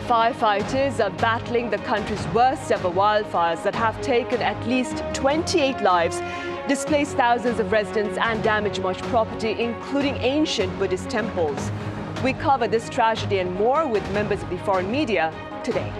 Firefighters are battling the country's worst ever wildfires that have taken at least 28 lives, displaced thousands of residents and damaged much property, including ancient Buddhist temples. We cover this tragedy and more with members of the foreign media today.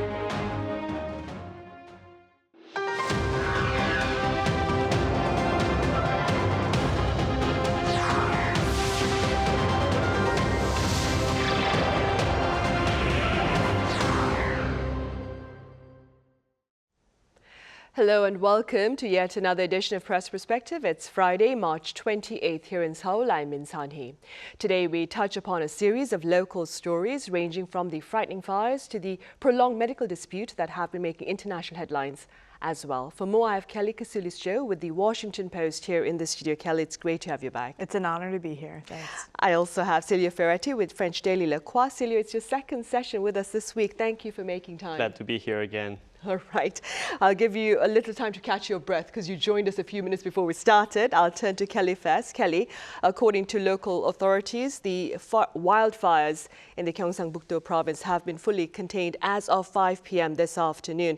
Hello and welcome to yet another edition of Press Perspective. It's Friday, March 28th here in Seoul. I'm Min Sunhee. Today we touch upon a series of local stories ranging from the frightening fires to the prolonged medical dispute that have been making international headlines as well. For more, I have Kelly Kasulis Cho with the Washington Post here in the studio. Kelly, it's great to have you back. It's an honor to be here. Thanks. I also have Celio Fioretti with French daily Croix. Celio, it's your second session with us this week. Thank you for making time. Glad to be here again. All right. I'll give you a little time to catch your breath because you joined us a few minutes before we started. I'll turn to Kelly first. Kelly, according to local authorities, the wildfires in the Gyeongsangbuk-do province have been fully contained as of 5 p.m. this afternoon.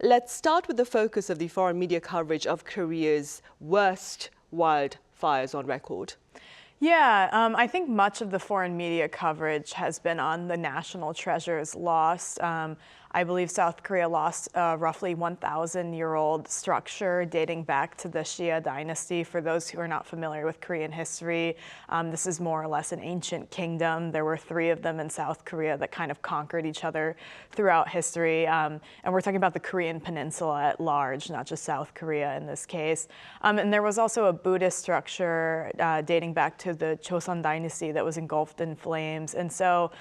Let's start with the focus of the foreign media coverage of Korea's worst wildfires on record. Yeah, I think much of the foreign media coverage has been on the national treasures lost. I believe South Korea lost a roughly 1,000-year-old structure dating back to the Shia dynasty. For those who are not familiar with Korean history, this is more or less an ancient kingdom. There were 3 of them in South Korea that kind of conquered each other throughout history. And we're talking about the Korean peninsula at large, not just South Korea in this case. And there was also a Buddhist structure dating back to the Joseon dynasty that was engulfed in flames. And so,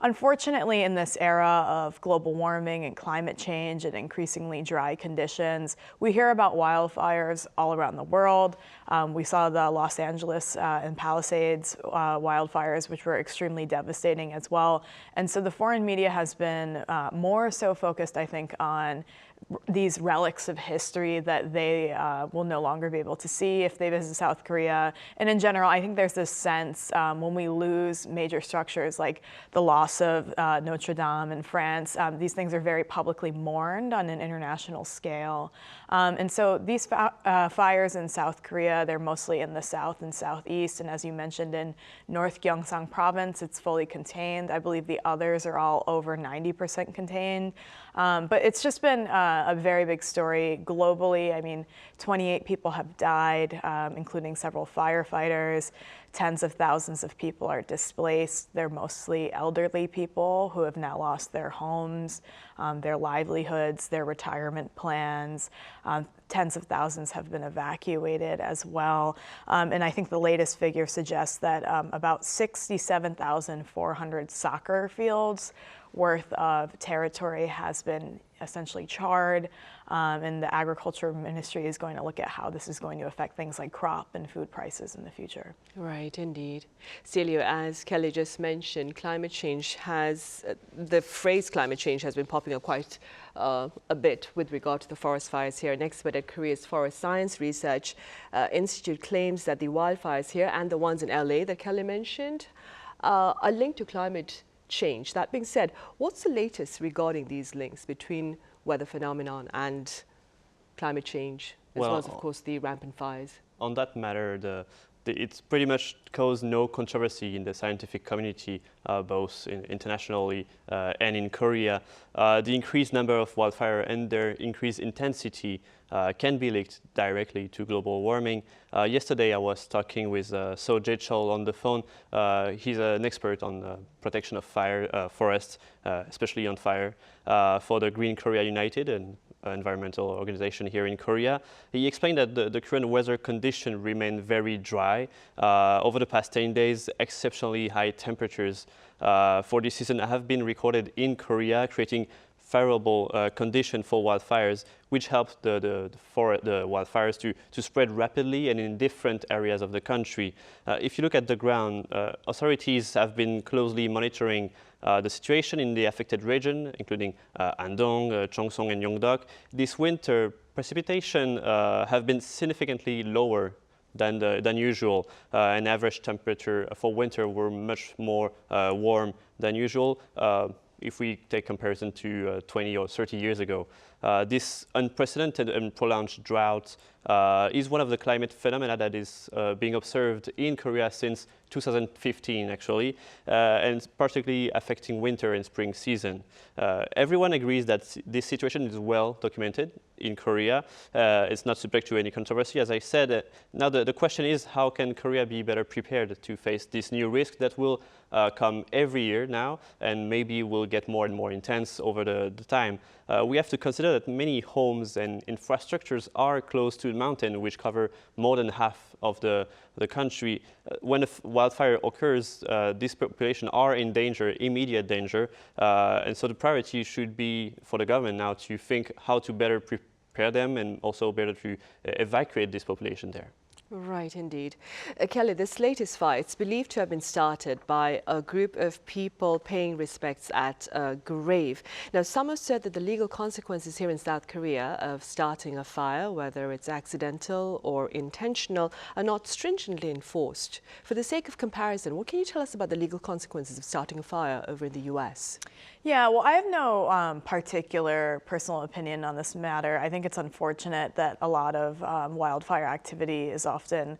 unfortunately, in this era of global warming and climate change and increasingly dry conditions, we hear about wildfires all around the world. We saw the Los Angeles and Palisades wildfires, which were extremely devastating as well. And so the foreign media has been more so focused, I think, on these relics of history that they will no longer be able to see if they visit South Korea. And in general, I think there's this sense when we lose major structures like the loss of Notre Dame in France, these things are very publicly mourned on an international scale. And so these fires in South Korea, they're mostly in the south and southeast. And as you mentioned, in North Gyeongsang province, it's fully contained. I believe the others are all over 90% contained. But it's just been a very big story globally. I mean, 28 people have died, including several firefighters. Tens of thousands of people are displaced. They're mostly elderly people who have now lost their homes, their livelihoods, their retirement plans. Tens of thousands have been evacuated as well. And I think the latest figure suggests that about 67,400 soccer fields worth of territory has been essentially charred, and the agriculture ministry is going to look at how this is going to affect things like crop and food prices in the future. Right, indeed. Celio, as Kelly just mentioned, climate change has, the phrase climate change has been popping up quite a bit with regard to the forest fires here. An expert at Korea's Forest Science Research Institute claims that the wildfires here and the ones in LA that Kelly mentioned are linked to climate change. That being said, what's the latest regarding these links between weather phenomenon and climate change, as well as, of course, the rampant fires? On that matter, it's pretty much caused no controversy in the scientific community, both internationally and in Korea. The increased number of wildfire and their increased intensity can be linked directly to global warming. Yesterday, I was talking with So Jae-chol on the phone. He's an expert on protection of forests, especially on fire, for the Green Korea United and environmental organization here in Korea. He explained that the current weather condition remain very dry. Over the past 10 days, exceptionally high temperatures for this season have been recorded in Korea, creating favorable condition for wildfires, which helped the wildfires to spread rapidly and in different areas of the country. If you look at the ground, authorities have been closely monitoring the situation in the affected region, including Andong, Cheongsong, and Yeongdeok. This winter, precipitation have been significantly lower than usual, and average temperature for winter were much more warm than usual. if we take comparison to 20 or 30 years ago. This unprecedented and prolonged drought is one of the climate phenomena that is being observed in Korea since 2015, actually, and particularly affecting winter and spring season. Everyone agrees that this situation is well documented in Korea. It's not subject to any controversy, as I said. Now the question is, how can Korea be better prepared to face this new risk that will come every year now, and maybe will get more and more intense over the time. We have to consider that many homes and infrastructures are close to the mountain, which cover more than half of the country. When a wildfire occurs, this population are in danger, immediate danger, and so the priority should be for the government now to think how to better prepare them and also better to evacuate this population there. Right, indeed. Kelly, this latest fire, it's believed to have been started by a group of people paying respects at a grave. Now, some have said that the legal consequences here in South Korea of starting a fire, whether it's accidental or intentional, are not stringently enforced. For the sake of comparison, what can you tell us about the legal consequences of starting a fire over in the U.S.? Yeah, well, I have no particular personal opinion on this matter. I think it's unfortunate that a lot of wildfire activity is often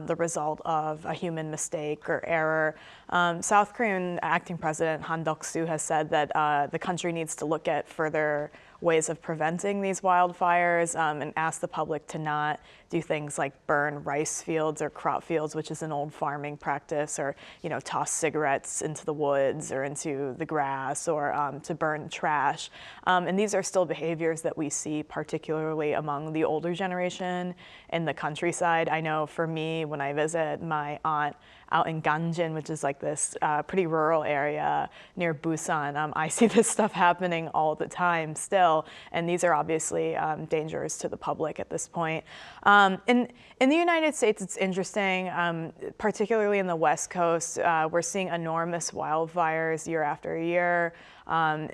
the result of a human mistake or error. South Korean acting president Han Duck-soo has said that the country needs to look at further ways of preventing these wildfires and ask the public to not do things like burn rice fields or crop fields, which is an old farming practice, or toss cigarettes into the woods or into the grass, or to burn trash. And these are still behaviors that we see particularly among the older generation in the countryside. I know for me, when I visit my aunt out in Ganjin, which is like this pretty rural area near Busan, I see this stuff happening all the time still, and these are obviously dangers to the public at this point. In the United States, it's interesting, particularly in the West Coast, we're seeing enormous wildfires year after year,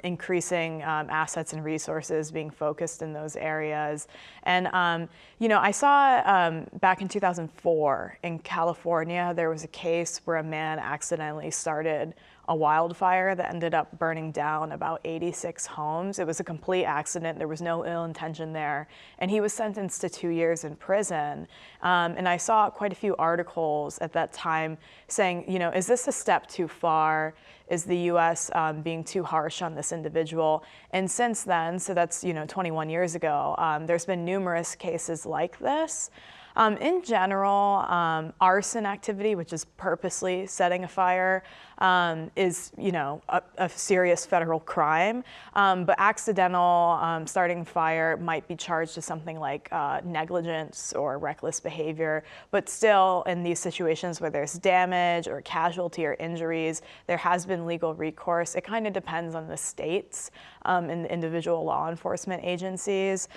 increasing assets and resources being focused in those areas. And, I saw back in 2004 in California, there was a case where a man accidentally started a wildfire that ended up burning down about 86 homes. It was a complete accident. There was no ill intention there. And he was sentenced to 2 years in prison. And I saw quite a few articles at that time saying, is this a step too far? Is the U.S. Being too harsh on this individual? And since then, so that's 21 years ago, there's been numerous cases like this. In general, arson activity, which is purposely setting a fire, is a serious federal crime. But accidental starting a fire might be charged to something like negligence or reckless behavior. But still, in these situations where there's damage or casualty or injuries, there has been legal recourse. It kind of depends on the states and the individual law enforcement agencies.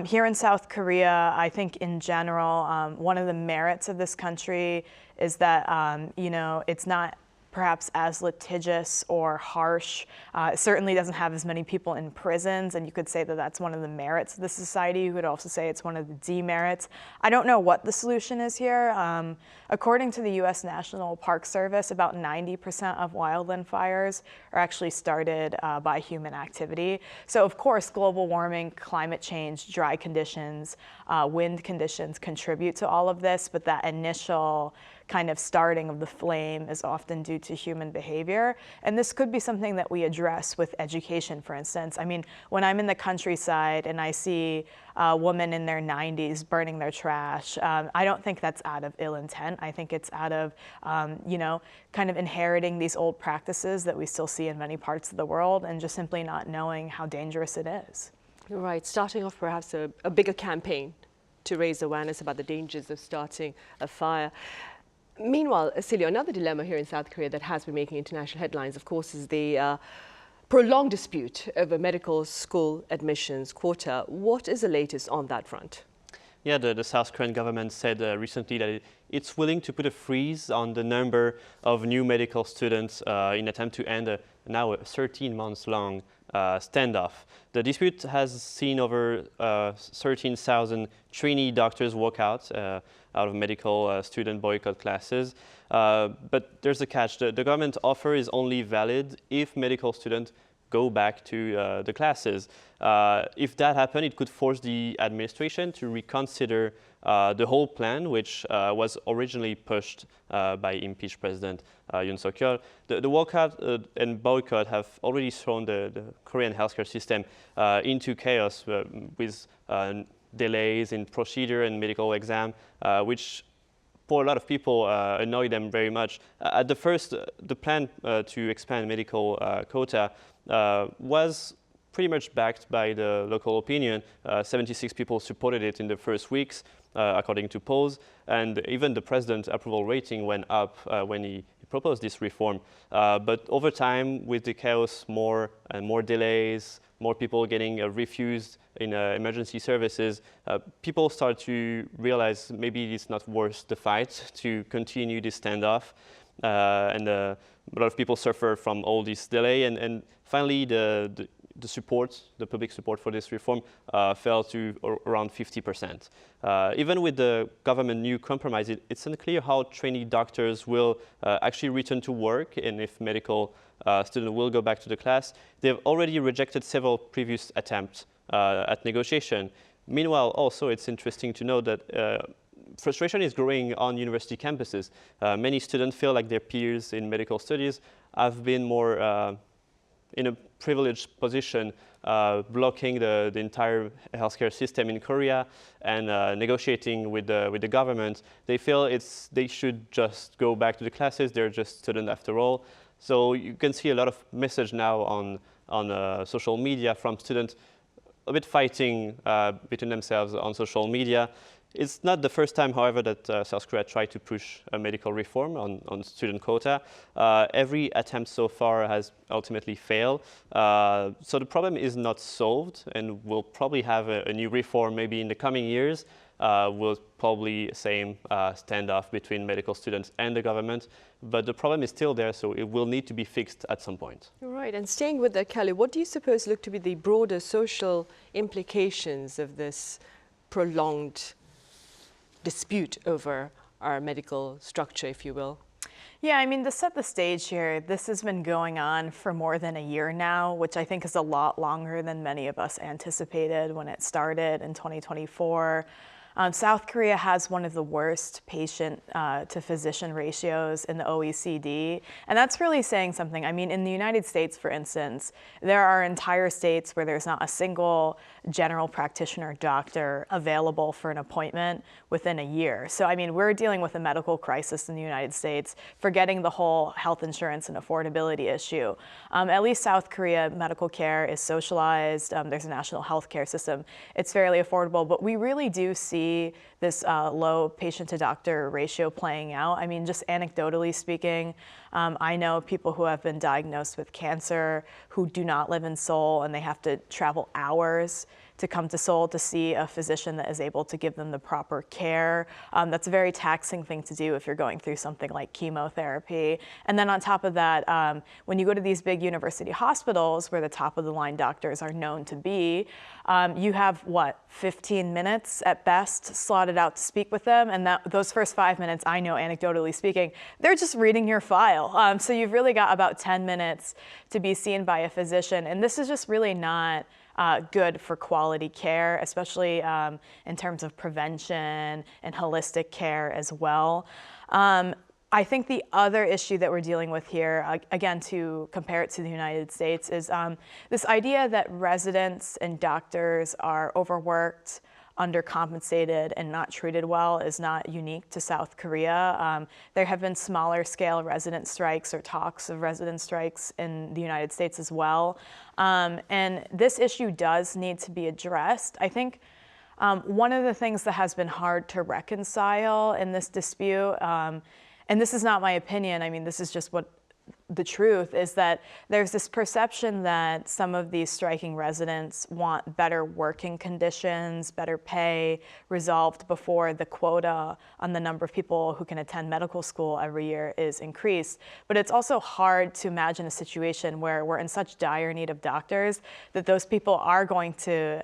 Here in South Korea, I think in general, one of the merits of this country is that it's not perhaps as litigious or harsh. It certainly doesn't have as many people in prisons, and you could say that that's one of the merits of the society. You could also say it's one of the demerits. I don't know what the solution is here. According to the U.S. National Park Service, about 90% of wildland fires are actually started by human activity. So of course, global warming, climate change, dry conditions, wind conditions contribute to all of this, but that initial kind of starting of the flame is often due to human behavior. And this could be something that we address with education, for instance. I mean, when I'm in the countryside and I see a woman in their 90s burning their trash, I don't think that's out of ill intent. I think it's out of, kind of inheriting these old practices that we still see in many parts of the world and just simply not knowing how dangerous it is. Right, starting off perhaps a bigger campaign to raise awareness about the dangers of starting a fire. Meanwhile, Celio, another dilemma here in South Korea that has been making international headlines, of course, is the prolonged dispute over medical school admissions quota. What is the latest on that front? Yeah, the South Korean government said recently that it's willing to put a freeze on the number of new medical students in attempt to end now a 13-month-long standoff. The dispute has seen over 13,000 trainee doctors walk out of medical student boycott classes. But there's a catch. The government offer is only valid if medical students go back to the classes. If that happened, it could force the administration to reconsider the whole plan, which was originally pushed by impeached President Yoon Suk-yeol. The walkout and boycott have already thrown the Korean healthcare system into chaos with delays in procedure and medical exam, which for a lot of people annoy them very much. At the first, the plan to expand medical quota was pretty much backed by the local opinion. 76 people supported it in the first weeks, according to polls, and even the president's approval rating went up when he proposed this reform. But over time, with the chaos, more and more delays, more people getting refused in emergency services, people start to realize maybe it's not worth the fight to continue this standoff. And a lot of people suffer from all this delay. And finally, the support, the public support for this reform fell to around 50%. Even with the government new compromise, it's unclear how trainee doctors will actually return to work and if medical students will go back to the class. They've already rejected several previous attempts at negotiation. Meanwhile, also, it's interesting to note that frustration is growing on university campuses. Many students feel like their peers in medical studies have been more in a privileged position, blocking the entire healthcare system in Korea and negotiating with the government. They feel they should just go back to the classes. They're just students after all. So you can see a lot of message now on social media from students a bit fighting between themselves on social media. It's not the first time, however, that South Korea tried to push a medical reform on student quota. Every attempt so far has ultimately failed. So the problem is not solved, and we'll probably have a new reform maybe in the coming years. We'll probably same standoff between medical students and the government, but the problem is still there, so it will need to be fixed at some point. Right, and staying with that, Kelly, what do you suppose look to be the broader social implications of this prolonged dispute over our medical structure, if you will? Yeah, I mean, to set the stage here, this has been going on for more than a year now, which I think is a lot longer than many of us anticipated when it started in 2024. South Korea has one of the worst patient to physician ratios in the OECD, and that's really saying something. I mean, in the United States, for instance, there are entire states where there's not a single general practitioner doctor available for an appointment within a year. So, I mean, we're dealing with a medical crisis in the United States, forgetting the whole health insurance and affordability issue. At least South Korea, medical care is socialized. There's a national health care system. It's fairly affordable, but we really do see this low patient-to-doctor ratio playing out. I mean, just anecdotally speaking, I know people who have been diagnosed with cancer who do not live in Seoul, and they have to travel hours to come to Seoul to see a physician that is able to give them the proper care. That's a very taxing thing to do if you're going through something like chemotherapy. And then on top of that, when you go to these big university hospitals where the top of the line doctors are known to be, you have, 15 minutes at best slotted out to speak with them. And those first 5 minutes, I know anecdotally speaking, they're just reading your file. So you've really got about 10 minutes to be seen by a physician. And this is just really not good for quality care, especially in terms of prevention and holistic care as well. I think the other issue that we're dealing with here, again, to compare it to the United States, is this idea that residents and doctors are overworked, undercompensated, and not treated well is not unique to South Korea. There have been smaller scale resident strikes or talks of resident strikes in the United States as well. And this issue does need to be addressed. I think one of the things that has been hard to reconcile in this dispute, and this is not my opinion, I mean, this is just what the truth is, that there's this perception that some of these striking residents want better working conditions, better pay resolved before the quota on the number of people who can attend medical school every year is increased. But it's also hard to imagine a situation where we're in such dire need of doctors that those people are going to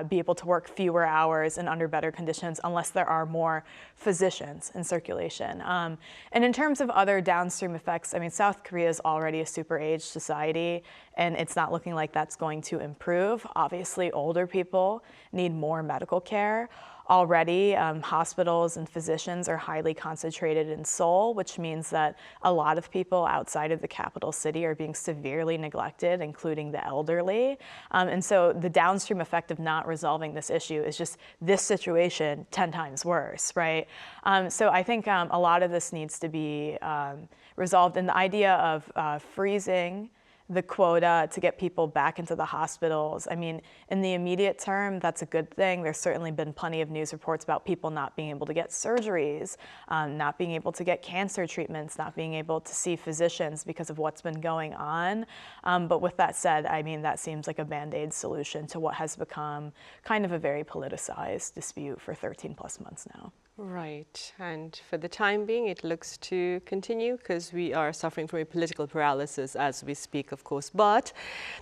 be able to work fewer hours and under better conditions unless there are more physicians in circulation. And in terms of other downstream effects, I mean, South Korea is already a super aged society, and it's not looking like that's going to improve. Obviously, older people need more medical care. Already, hospitals and physicians are highly concentrated in Seoul, which means that a lot of people outside of the capital city are being severely neglected, including the elderly. And so the downstream effect of not resolving this issue is just this situation 10 times worse, right? So I think a lot of this needs to be resolved. And the idea of freezing the quota to get people back into the hospitals. I mean, in the immediate term, that's a good thing. There's certainly been plenty of news reports about people not being able to get surgeries, not being able to get cancer treatments, not being able to see physicians because of what's been going on. But with that said, I mean, that seems like a Band-Aid solution to what has become kind of a very politicized dispute for 13 plus months now. Right, and for the time being, it looks to continue because we are suffering from a political paralysis as we speak, of course. But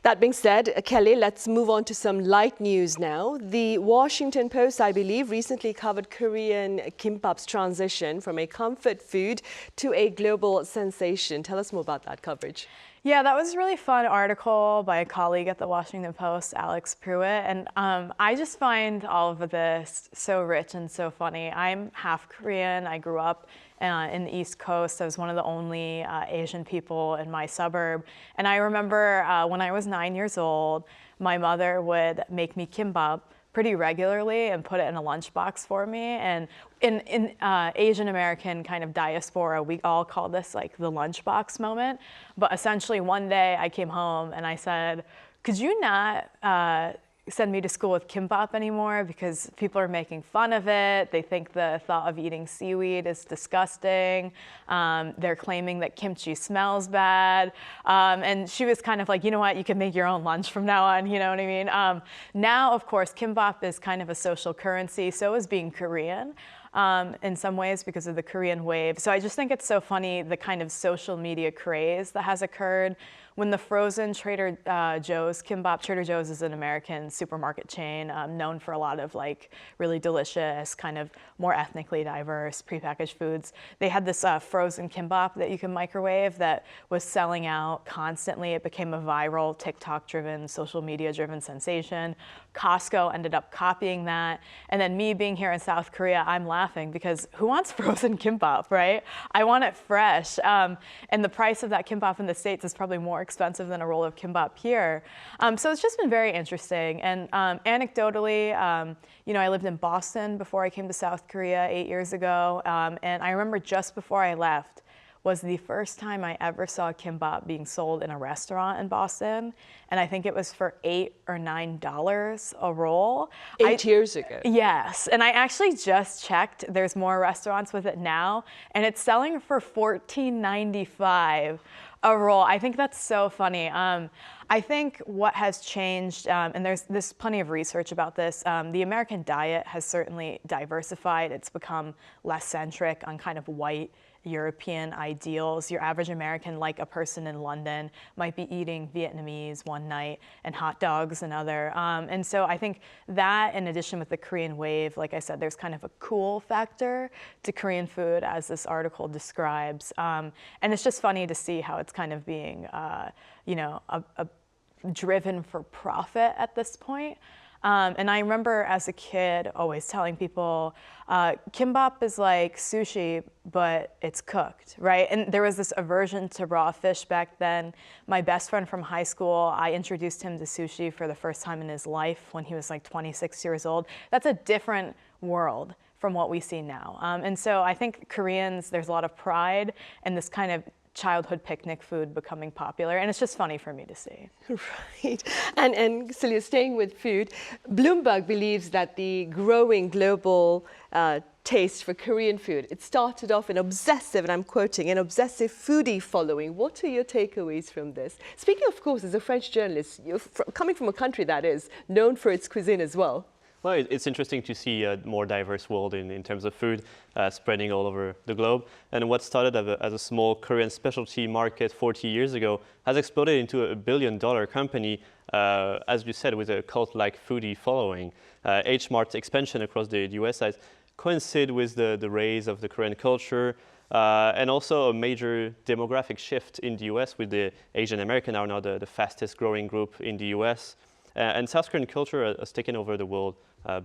that being said, Kelly, let's move on to some light news now. The Washington Post, I believe, recently covered Korean Kimbap's transition from a comfort food to a global sensation. Tell us more about that coverage. Yeah, that was a really fun article by a colleague at the Washington Post, Alex Pruitt, and I just find all of this so rich and so funny. I'm half Korean. I grew up in the East Coast. I was one of the only Asian people in my suburb, and I remember when I was 9 years old, my mother would make me kimbap pretty regularly and put it in a lunchbox for me. And in Asian American kind of diaspora, we all call this like the lunchbox moment. But essentially one day I came home and I said, could you not send me to school with kimbap anymore because people are making fun of it. They think the thought of eating seaweed is disgusting. They're claiming that kimchi smells bad. And she was kind of like, you know what, you can make your own lunch from now on, you know what I mean? Now, of course, kimbap is kind of a social currency. So is being Korean. In some ways because of the Korean wave. So I just think it's so funny, the kind of social media craze that has occurred when the frozen Trader Joe's kimbap. Trader Joe's is an American supermarket chain known for a lot of like really delicious, kind of more ethnically diverse prepackaged foods. They had this frozen kimbap that you can microwave that was selling out constantly. It became a viral TikTok-driven, social media-driven sensation. Costco ended up copying that. And then me being here in South Korea, I'm laughing because who wants frozen kimbap, right? I want it fresh. And the price of that kimbap in the States is probably more expensive than a roll of kimbap here. So it's just been very interesting. And anecdotally, you know, I lived in Boston before I came to South Korea 8 years ago. And I remember just before I left was the first time I ever saw kimbap being sold in a restaurant in Boston. And I think it was for $8 or $9 a roll. 8 years ago. Yes, and I actually just checked. There's more restaurants with it now, and it's selling for $14.95 a roll. I think that's so funny. I think what has changed, and there's plenty of research about this, the American diet has certainly diversified. It's become less centric on kind of white European ideals. Your average American, like a person in London, might be eating Vietnamese one night and hot dogs another. And so I think that, in addition with the Korean wave, like I said, there's kind of a cool factor to Korean food, as this article describes. And it's just funny to see how it's kind of being, you know, driven for profit at this point. And I remember as a kid always telling people, kimbap is like sushi, but it's cooked, right? And there was this aversion to raw fish back then. My best friend from high school, I introduced him to sushi for the first time in his life when he was like 26 years old. That's a different world from what we see now. And so I think Koreans, there's a lot of pride in this kind of childhood picnic food becoming popular, and it's just funny for me to see. Right. And Celio, staying with food, Bloomberg believes that the growing global taste for Korean food, it started off an obsessive, and I'm quoting, an obsessive foodie following. What are your takeaways from this? Speaking, of course, as a French journalist, you're coming from a country that is known for its cuisine as well. Well, it's interesting to see a more diverse world in terms of food spreading all over the globe. And what started as a small Korean specialty market 40 years ago has exploded into a $1 billion company, as you said, with a cult-like foodie following. H Mart's expansion across the US has coincided with the rise of the Korean culture, and also a major demographic shift in the US, with the Asian American are now the fastest growing group in the US. And South Korean culture has taken over the world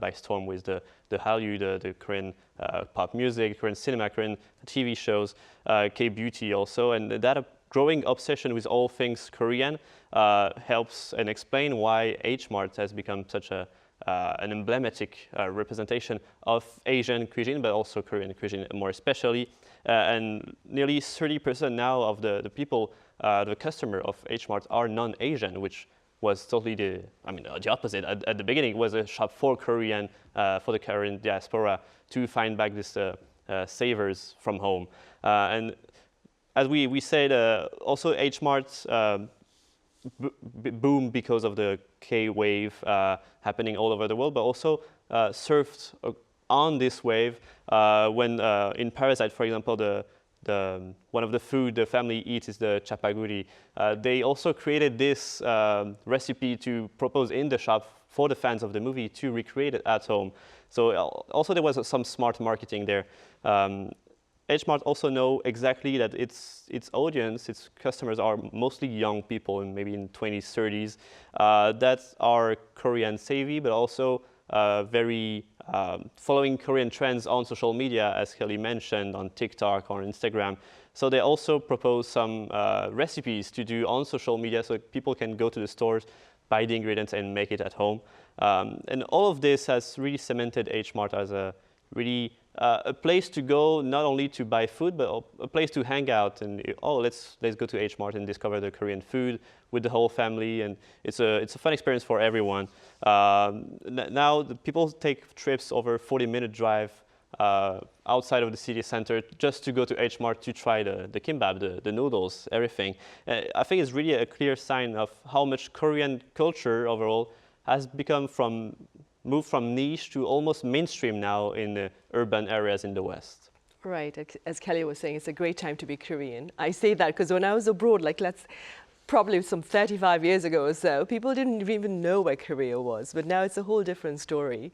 by storm, with the Hallyu, the Korean pop music, Korean cinema, Korean TV shows, K-beauty also. And that growing obsession with all things Korean helps and explain why H Mart has become such an emblematic representation of Asian cuisine, but also Korean cuisine more especially. And nearly 30% now of the people, the customer of H Mart, are non-Asian, which was totally the opposite. At the beginning, it was a shop for Korean, for the Korean diaspora, to find back this savors from home. And as we said, also H Mart boom because of the K-wave happening all over the world, but also surfed on this wave when in Parasite, for example, one of the food the family eats is the chapaguri. They also created this recipe to propose in the shop for the fans of the movie to recreate it at home. So also there was some smart marketing there. H Mart also know exactly that its audience, its customers are mostly young people, and maybe in 20s, 30s, that are Korean savvy, but also very following Korean trends on social media, as Kelly mentioned, on TikTok or Instagram. So they also propose some recipes to do on social media, so people can go to the stores, buy the ingredients, and make it at home. And all of this has really cemented H Mart as a really a place to go, not only to buy food, but a place to hang out and let's go to H Mart and discover the Korean food with the whole family, and it's a fun experience for everyone. Now the people take trips over 40-minute drive outside of the city center just to go to H Mart to try the Kimbap, the noodles, everything. I think it's really a clear sign of how much Korean culture overall has moved from niche to almost mainstream now in the urban areas in the West. Right, as Kelly was saying, it's a great time to be Korean. I say that because when I was abroad, probably some 35 years ago or so, people didn't even know where Korea was, but now it's a whole different story.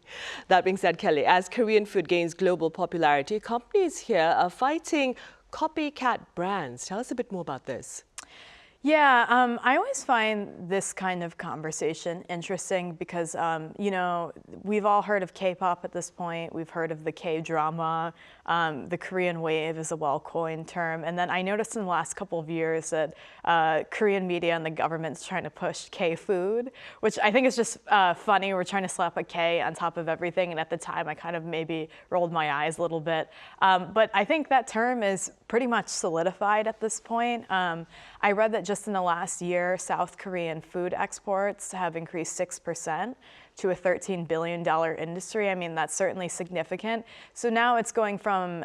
That being said, Kelly, as Korean food gains global popularity, companies here are fighting copycat brands. Tell us a bit more about this. Yeah, I always find this kind of conversation interesting because, we've all heard of K-pop at this point. We've heard of the K-drama. The Korean wave is a well-coined term. And then I noticed in the last couple of years that Korean media and the government's trying to push K-food, which I think is just funny. We're trying to slap a K on top of everything. And at the time, I kind of maybe rolled my eyes a little bit. But I think that term is pretty much solidified at this point. I read that just in the last year, South Korean food exports have increased 6% to a $13 billion industry. I mean, that's certainly significant. So now it's going from,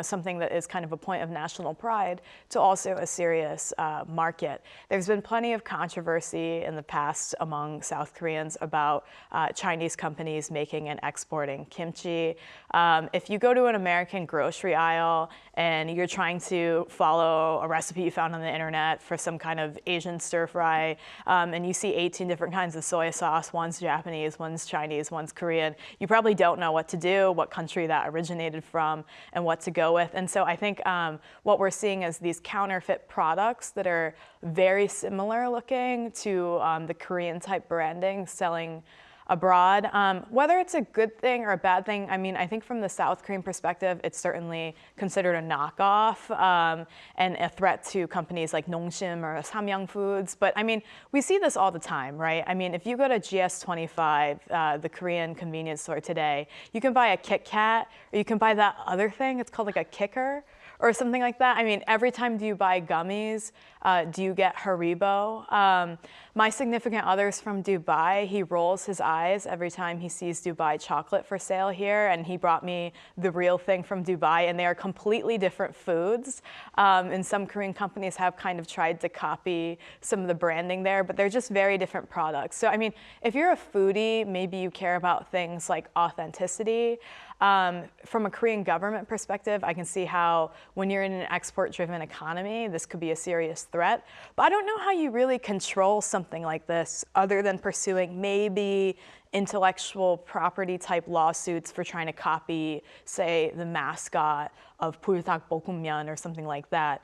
something that is kind of a point of national pride to also a serious market. There's been plenty of controversy in the past among South Koreans about Chinese companies making and exporting kimchi. If you go to an American grocery aisle and you're trying to follow a recipe you found on the internet for some kind of Asian stir fry, and you see 18 different kinds of soy sauce, one's Japanese, one's Chinese, one's Korean, you probably don't know what to do, what country that originated from, and what to go with. And so I think what we're seeing is these counterfeit products that are very similar looking to the Korean type branding selling abroad. Whether it's a good thing or a bad thing, I mean, I think from the South Korean perspective, it's certainly considered a knockoff and a threat to companies like Nongshim or Samyang Foods. But I mean, we see this all the time, right? I mean, if you go to GS25, the Korean convenience store today, you can buy a Kit Kat, or you can buy that other thing. It's called like a kicker or something like that. I mean, every time do you buy gummies, do you get Haribo? My significant other's from Dubai. He rolls his eyes every time he sees Dubai chocolate for sale here, and he brought me the real thing from Dubai, and they are completely different foods. And some Korean companies have kind of tried to copy some of the branding there, but they're just very different products. So, I mean, if you're a foodie, maybe you care about things like authenticity. From a Korean government perspective, I can see how when you're in an export-driven economy, this could be a serious threat. But I don't know how you really control something like this other than pursuing maybe intellectual property type lawsuits for trying to copy, say, the mascot of 불닭볶음면 or something like that.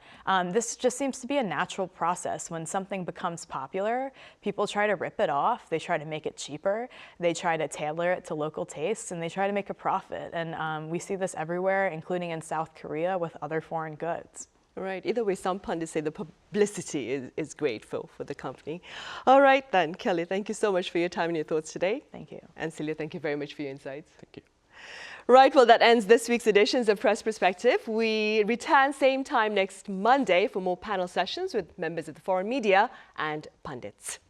This just seems to be a natural process. When something becomes popular, people try to rip it off, they try to make it cheaper, they try to tailor it to local tastes, and they try to make a profit. And we see this everywhere, including in South Korea with other foreign goods. Right. Either way, some pundits say the publicity is great for the company. All right then, Kelly, thank you so much for your time and your thoughts today. Thank you. And Celio, thank you very much for your insights. Thank you. Right, well, that ends this week's editions of Press Perspective. We return same time next Monday for more panel sessions with members of the foreign media and pundits.